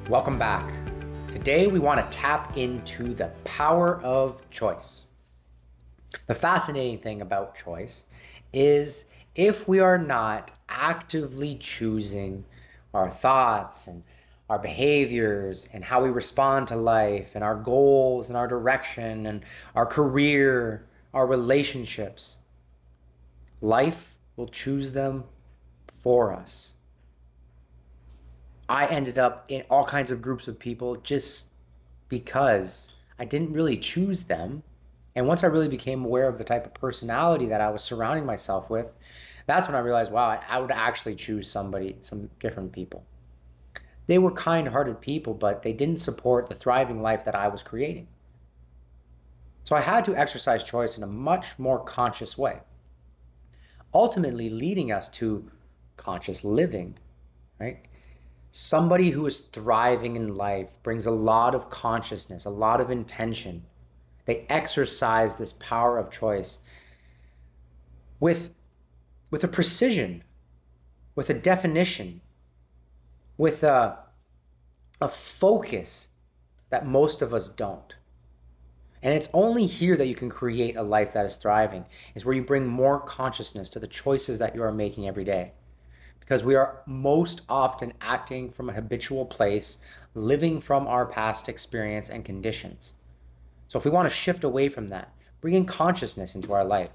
Welcome back. Today we want to tap into the power of choice. The fascinating thing about choice is if we are not actively choosing our thoughts and our behaviors and how we respond to life and our goals and our direction and our career, our relationships, life will choose them for us. I ended up in all kinds of groups of people just because I didn't really choose them. And once I really became aware of the type of personality that I was surrounding myself with, that's when I realized, wow, I would actually choose some different people. They were kind hearted people, but they didn't support the thriving life that I was creating. So I had to exercise choice in a much more conscious way, ultimately leading us to conscious living, right? Somebody who is thriving in life brings a lot of consciousness, a lot of intention. They exercise this power of choice with, with a precision, with a definition, with a focus that most of us don't. And it's only here that you can create a life that is thriving, is where you bring more consciousness to the choices that you are making every day. Because we are most often acting from a habitual place, living from our past experience and conditions. So if we want to shift away from that, bringing consciousness into our life,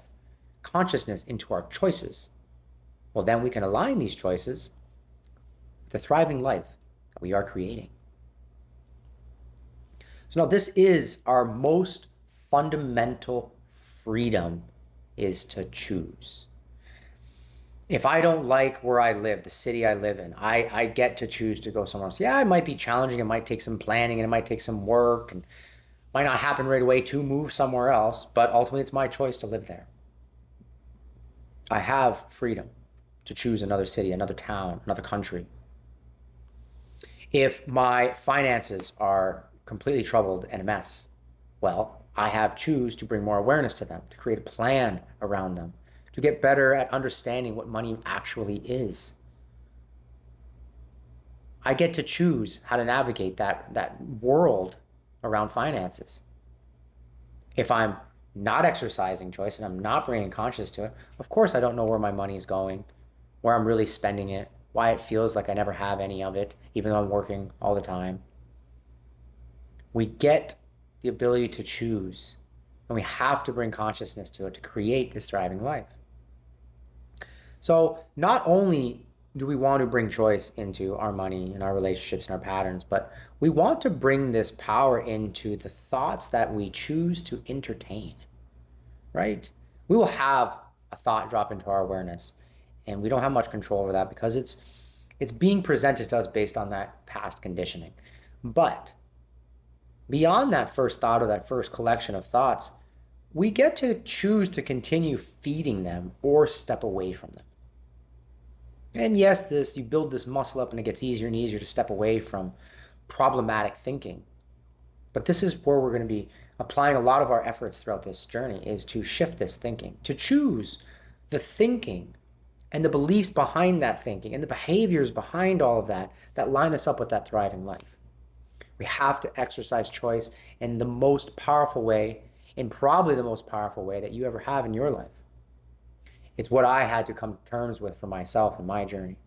consciousness into our choices, well, then we can align these choices with the thriving life that we are creating. So now this is our most fundamental freedom, is to choose. If I don't like where I live, the city I live in, I get to choose to go somewhere else. Yeah, it might be challenging. It might take some planning and it might take some work and might not happen right away to move somewhere else, but ultimately it's my choice to live there. I have freedom to choose another city, another town, another country. If my finances are completely troubled and a mess, well, I have choose to bring more awareness to them, to create a plan around them, to get better at understanding what money actually is. I get to choose how to navigate that world around finances. If I'm not exercising choice and I'm not bringing conscious to it, of course I don't know where my money is going, where I'm really spending it, why it feels like I never have any of it, even though I'm working all the time. We get the ability to choose, and we have to bring consciousness to it to create this thriving life. So not only do we want to bring choice into our money and our relationships and our patterns, but we want to bring this power into the thoughts that we choose to entertain, right? We will have a thought drop into our awareness, and we don't have much control over that because it's being presented to us based on that past conditioning. But beyond that first thought or that first collection of thoughts, we get to choose to continue feeding them or step away from them. And yes, you build this muscle up and it gets easier and easier to step away from problematic thinking. But this is where we're going to be applying a lot of our efforts throughout this journey, is to shift this thinking, to choose the thinking and the beliefs behind that thinking and the behaviors behind all of that that line us up with that thriving life. We have to exercise choice in the most powerful way, in probably the most powerful way that you ever have in your life. It's what I had to come to terms with for myself in my journey.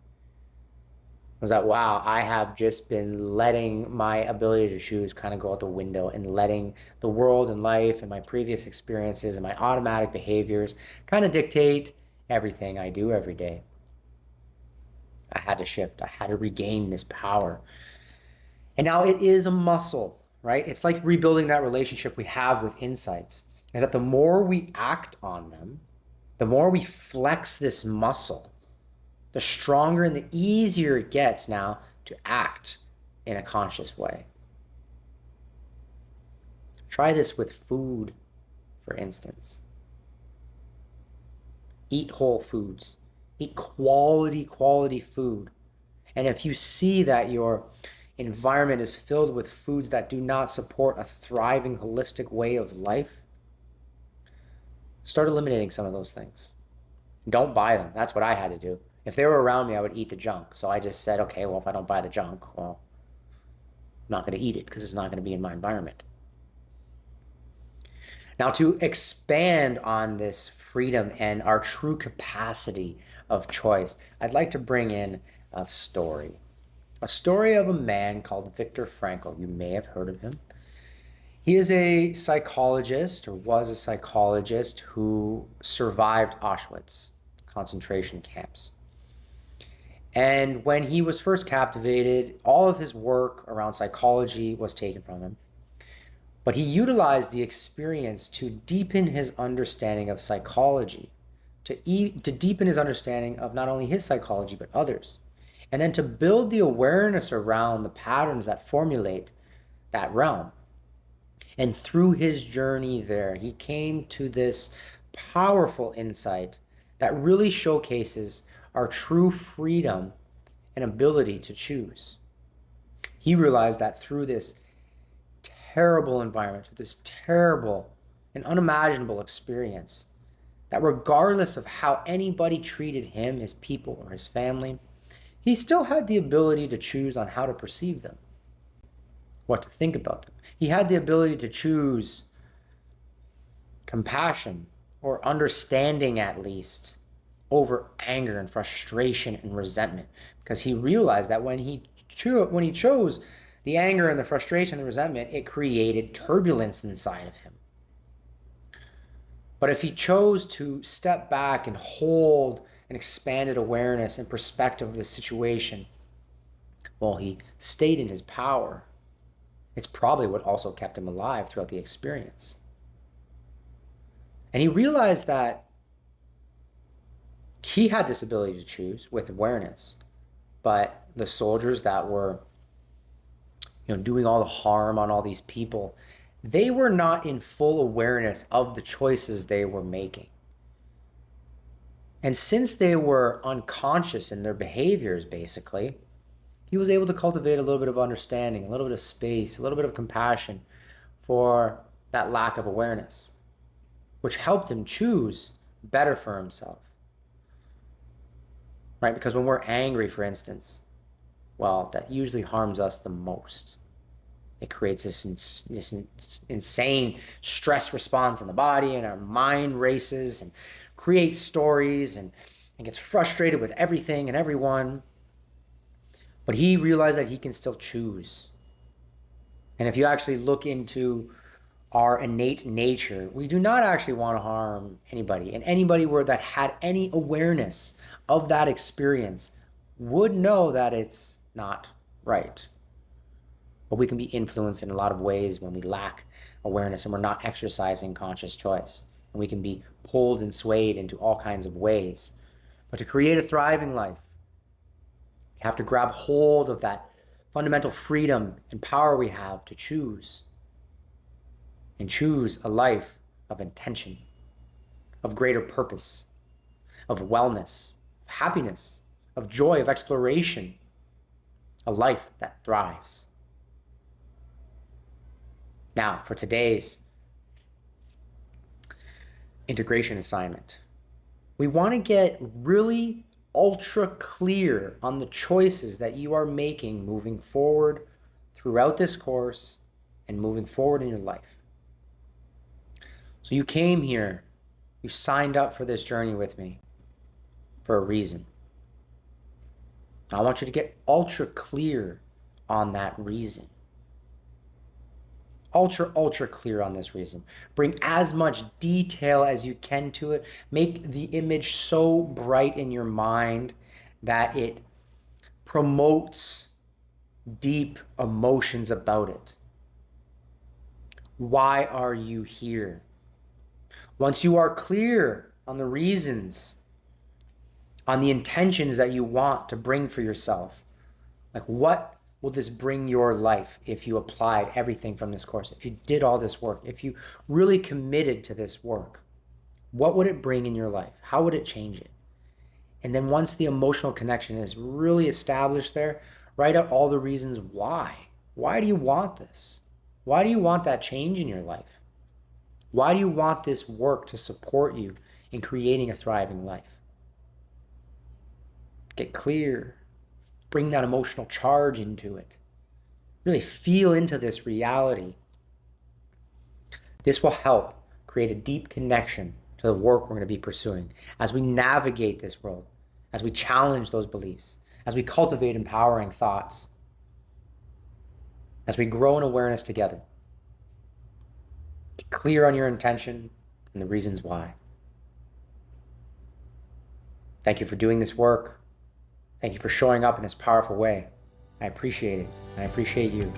Was that, wow, I have just been letting my ability to choose kind of go out the window and letting the world and life and my previous experiences and my automatic behaviors kind of dictate everything I do every day. I had to shift. I had to regain this power. And now it is a muscle, right? It's like rebuilding that relationship we have with insights. Is that the more we act on them, the more we flex this muscle, the stronger and the easier it gets now to act in a conscious way. Try this with food, for instance. Eat whole foods. Eat quality food. And if you see that your environment is filled with foods that do not support a thriving, holistic way of life, start eliminating some of those things. Don't buy them. That's what I had to do. If they were around me, I would eat the junk. So I just said, okay, well, if I don't buy the junk, well, I'm not going to eat it because it's not going to be in my environment. Now, to expand on this freedom and our true capacity of choice, I'd like to bring in a story. A story of a man called Viktor Frankl. You may have heard of him. He is a psychologist, or was a psychologist, who survived Auschwitz concentration camps. And when he was first captivated, all of his work around psychology was taken from him. But he utilized the experience to deepen his understanding of psychology, to deepen his understanding of not only his psychology, but others. And then to build the awareness around the patterns that formulate that realm. And through his journey there, he came to this powerful insight that really showcases our true freedom and ability to choose. He realized that through this terrible environment, through this terrible and unimaginable experience, that regardless of how anybody treated him, his people, or his family, he still had the ability to choose on how to perceive them, what to think about them. He had the ability to choose compassion or understanding, at least, over anger and frustration and resentment, because he realized that when he chose the anger and the frustration and the resentment, it created turbulence inside of him. But if he chose to step back and hold an expanded awareness and perspective of the situation, well, he stayed in his power. It's probably what also kept him alive throughout the experience. And he realized that he had this ability to choose with awareness, but the soldiers that were doing all the harm on all these people, they were not in full awareness of the choices they were making. And since they were unconscious in their behaviors, basically, he was able to cultivate a little bit of understanding, a little bit of space, a little bit of compassion for that lack of awareness, which helped him choose better for himself. Right? Because when we're angry, for instance, well, that usually harms us the most. It creates this insane stress response in the body, and our mind races and creates stories and gets frustrated with everything and everyone. But he realized that he can still choose. And if you actually look into our innate nature, we do not actually want to harm anybody. And anybody that had any awareness of that experience would know that it's not right. But we can be influenced in a lot of ways when we lack awareness and we're not exercising conscious choice. And we can be pulled and swayed into all kinds of ways. But to create a thriving life, we have to grab hold of that fundamental freedom and power we have to choose. And choose a life of intention, of greater purpose, of wellness, of happiness, of joy, of exploration. A life that thrives. Now, for today's integration assignment, we want to get really ultra clear on the choices that you are making moving forward throughout this course and moving forward in your life. So you came here, you signed up for this journey with me for a reason. Now, I want you to get ultra clear on that reason. Ultra clear on this reason. Bring as much detail as you can to it. Make the image so bright in your mind that it promotes deep emotions about it. Why are you here? Once you are clear on the reasons, on the intentions that you want to bring for yourself, like what will this bring your life if you applied everything from this course? If you did all this work, if you really committed to this work, what would it bring in your life? How would it change it? And then once the emotional connection is really established there, write out all the reasons why. Why do you want this? Why do you want that change in your life? Why do you want this work to support you in creating a thriving life? Get clear. Bring that emotional charge into it. really feel into this reality, this will help create a deep connection to the work we're going to be pursuing as we navigate this world, as we challenge those beliefs, as we cultivate empowering thoughts, as we grow in awareness together. Get clear on your intention and the reasons why. Thank you for doing this work. Thank you for showing up in this powerful way. I appreciate it. I appreciate you.